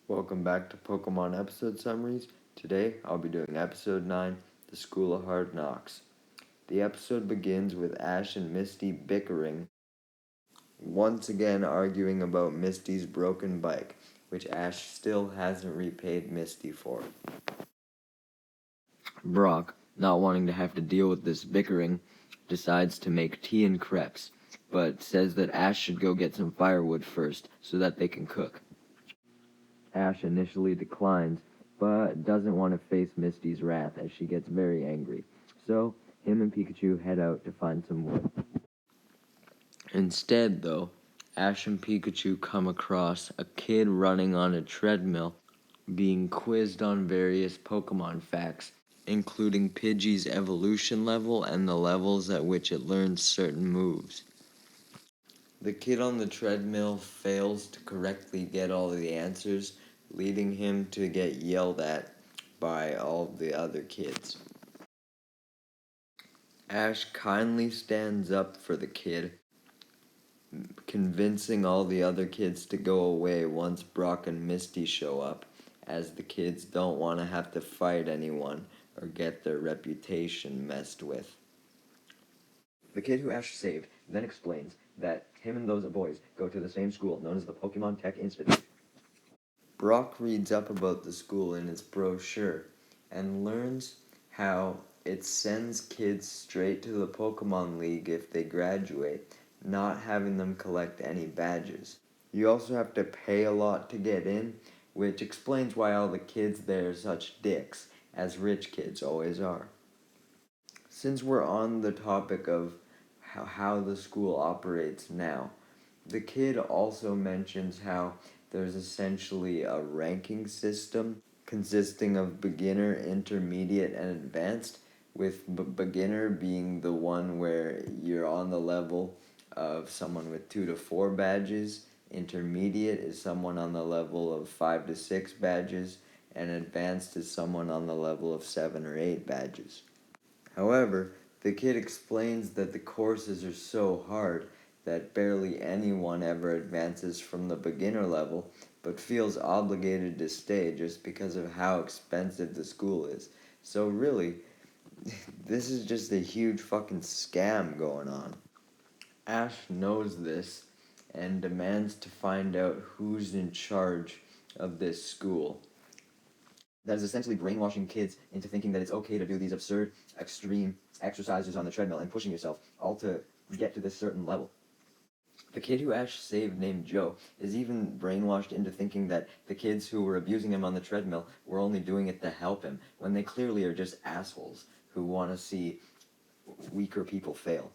Welcome back to Pokemon episode summaries. Today I'll be doing episode 9, The School of Hard Knocks. The episode begins with Ash and Misty bickering, once again arguing about Misty's broken bike, which Ash still hasn't repaid Misty for. Brock, not wanting to have to deal with this bickering, decides to make tea and crepes, but says that Ash should go get some firewood first so that they can cook. Ash initially declines, but doesn't want to face Misty's wrath as she gets very angry. So, him and Pikachu head out to find some wood. Instead, though, Ash and Pikachu come across a kid running on a treadmill being quizzed on various Pokemon facts, including Pidgey's evolution level and the levels at which it learns certain moves. The kid on the treadmill fails to correctly get all the answers, leading him to get yelled at by all the other kids. Ash kindly stands up for the kid, convincing all the other kids to go away once Brock and Misty show up, as the kids don't want to have to fight anyone or get their reputation messed with. The kid who Ash saved then explains that him and those boys go to the same school known as the Pokemon Tech Institute. Brock reads up about the school in its brochure and learns how it sends kids straight to the Pokemon League if they graduate, not having them collect any badges. You also have to pay a lot to get in, which explains why all the kids there are such dicks, as rich kids always are. Since we're on the topic of how the school operates now, the kid also mentions how there's essentially a ranking system consisting of beginner, intermediate, and advanced, with beginner being the one where you're on the level of someone with 2 to 4 badges, intermediate is someone on the level of 5 to 6 badges, and advanced is someone on the level of 7 or 8 badges. However, the kid explains that the courses are so hard that barely anyone ever advances from the beginner level, but feels obligated to stay just because of how expensive the school is. So really, this is just a huge fucking scam going on. Ash knows this and demands to find out who's in charge of this school. That is essentially brainwashing kids into thinking that it's okay to do these absurd, extreme exercises on the treadmill and pushing yourself, all to get to this certain level. The kid who Ash saved named Joe is even brainwashed into thinking that the kids who were abusing him on the treadmill were only doing it to help him, when they clearly are just assholes who want to see weaker people fail.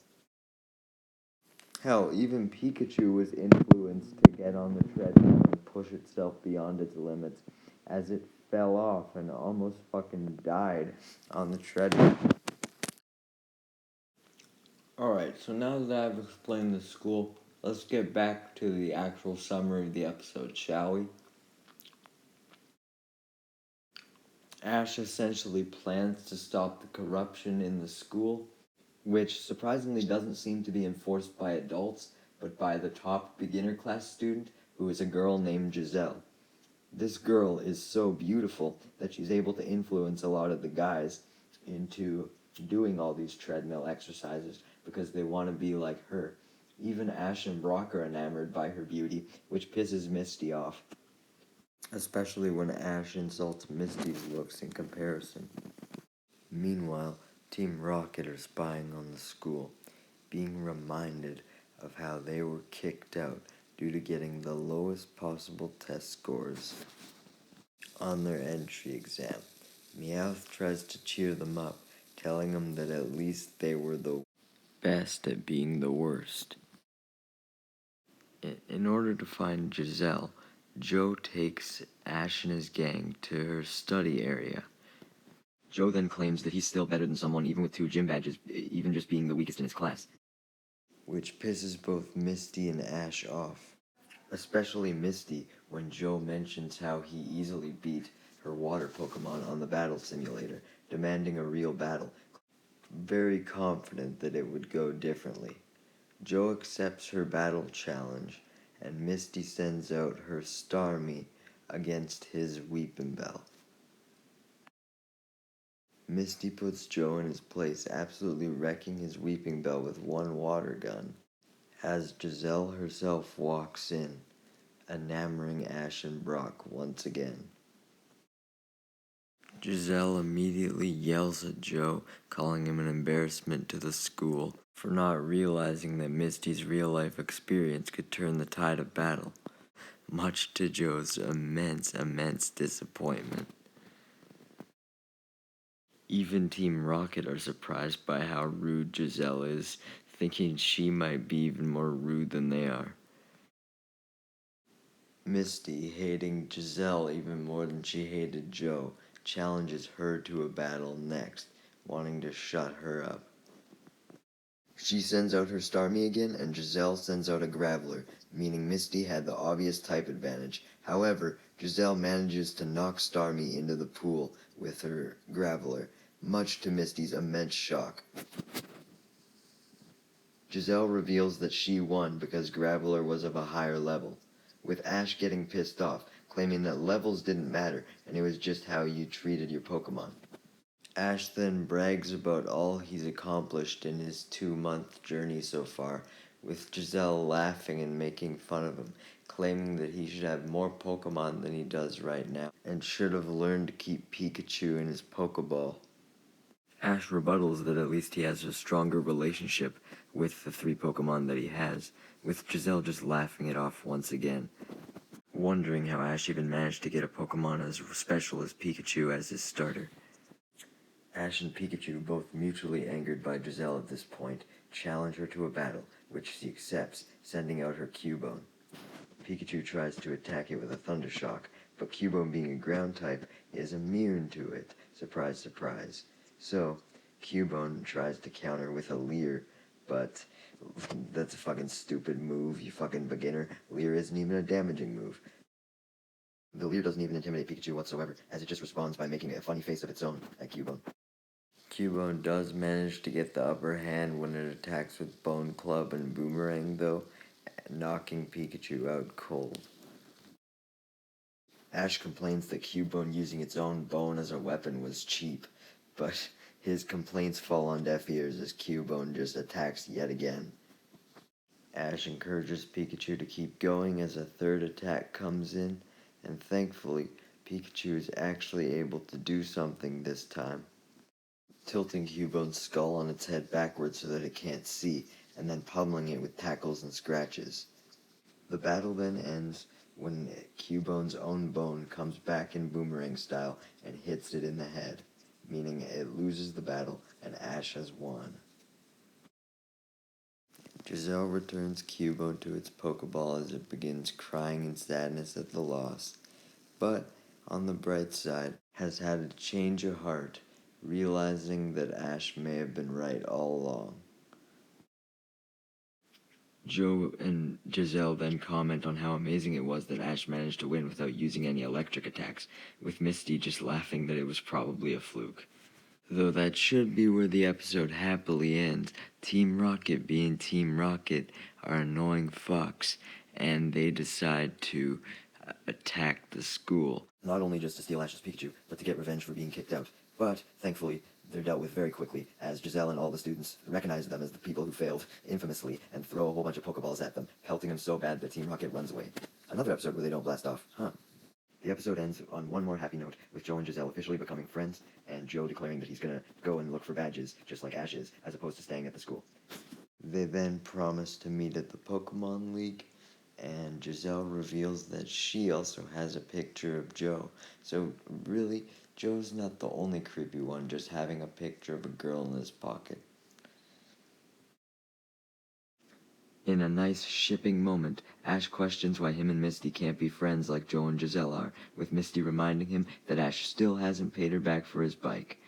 Hell, even Pikachu was influenced to get on the treadmill and push itself beyond its limits, as it fell off and almost fucking died on the treadmill. Alright, so now that I've explained the school, let's get back to the actual summary of the episode, shall we? Ash essentially plans to stop the corruption in the school, which surprisingly doesn't seem to be enforced by adults, but by the top beginner class student, who is a girl named Giselle. This girl is so beautiful that she's able to influence a lot of the guys into doing all these treadmill exercises because they want to be like her. Even Ash and Brock are enamored by her beauty, which pisses Misty off, especially when Ash insults Misty's looks in comparison. Meanwhile, Team Rocket are spying on the school, being reminded of how they were kicked out due to getting the lowest possible test scores on their entry exam. Meowth tries to cheer them up, telling them that at least they were the best at being the worst. In order to find Giselle, Joe takes Ash and his gang to her study area. Joe then claims that he's still better than someone even with 2 gym badges, even just being the weakest in his class, which pisses both Misty and Ash off. Especially Misty when Joe mentions how he easily beat her water Pokemon on the battle simulator, demanding a real battle, very confident that it would go differently. Joe accepts her battle challenge, and Misty sends out her Starmie, against his weeping bell. Misty puts Joe in his place, absolutely wrecking his weeping bell with one water gun. As Giselle herself walks in, enamoring Ash and Brock once again. Giselle immediately yells at Joe, calling him an embarrassment to the school for not realizing that Misty's real-life experience could turn the tide of battle, much to Joe's immense disappointment. Even Team Rocket are surprised by how rude Giselle is, thinking she might be even more rude than they are. Misty, hating Giselle even more than she hated Joe, challenges her to a battle next, wanting to shut her up. She sends out her Starmie again, and Giselle sends out a Graveler, meaning Misty had the obvious type advantage. However, Giselle manages to knock Starmie into the pool with her Graveler, much to Misty's immense shock. Giselle reveals that she won because Graveler was of a higher level, with Ash getting pissed off, claiming that levels didn't matter and it was just how you treated your Pokémon. Ash then brags about all he's accomplished in his 2-month journey so far, with Giselle laughing and making fun of him, claiming that he should have more Pokemon than he does right now, and should have learned to keep Pikachu in his Pokeball. Ash rebuttals that at least he has a stronger relationship with the 3 Pokemon that he has, with Giselle just laughing it off once again, wondering how Ash even managed to get a Pokemon as special as Pikachu as his starter. Ash and Pikachu, both mutually angered by Giselle at this point, challenge her to a battle, which she accepts, sending out her Cubone. Pikachu tries to attack it with a Thunder Shock, but Cubone, being a ground type, is immune to it. Surprise, surprise. So, Cubone tries to counter with a Leer, but that's a fucking stupid move, you fucking beginner. Leer isn't even a damaging move. The Leer doesn't even intimidate Pikachu whatsoever, as it just responds by making a funny face of its own at Cubone. Cubone does manage to get the upper hand when it attacks with Bone Club and Boomerang, though, knocking Pikachu out cold. Ash complains that Cubone using its own bone as a weapon was cheap, but his complaints fall on deaf ears as Cubone just attacks yet again. Ash encourages Pikachu to keep going as a third attack comes in, and thankfully, Pikachu is actually able to do something this time, tilting Cubone's skull on its head backwards so that it can't see, and then pummeling it with tackles and scratches. The battle then ends when Cubone's own bone comes back in Boomerang style and hits it in the head, meaning it loses the battle and Ash has won. Giselle returns Cubone to its Pokeball as it begins crying in sadness at the loss, but on the bright side, has had a change of heart, realizing that Ash may have been right all along. Joe and Giselle then comment on how amazing it was that Ash managed to win without using any electric attacks, with Misty just laughing that it was probably a fluke. Though that should be where the episode happily ends, Team Rocket being Team Rocket are annoying fucks, and they decide to attack the school. Not only just to steal Ash's Pikachu, but to get revenge for being kicked out. But, thankfully, they're dealt with very quickly, as Giselle and all the students recognize them as the people who failed infamously and throw a whole bunch of Pokeballs at them, pelting them so bad that Team Rocket runs away. Another episode where they don't blast off, huh? The episode ends on one more happy note, with Joe and Giselle officially becoming friends, and Joe declaring that he's gonna go and look for badges, just like Ash is, as opposed to staying at the school. They then promise to meet at the Pokemon League, and Giselle reveals that she also has a picture of Joe. So really, Joe's not the only creepy one, just having a picture of a girl in his pocket. In a nice shipping moment, Ash questions why him and Misty can't be friends like Joe and Giselle are, with Misty reminding him that Ash still hasn't paid her back for his bike.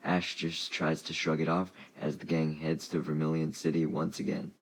Ash just tries to shrug it off as the gang heads to Vermilion City once again.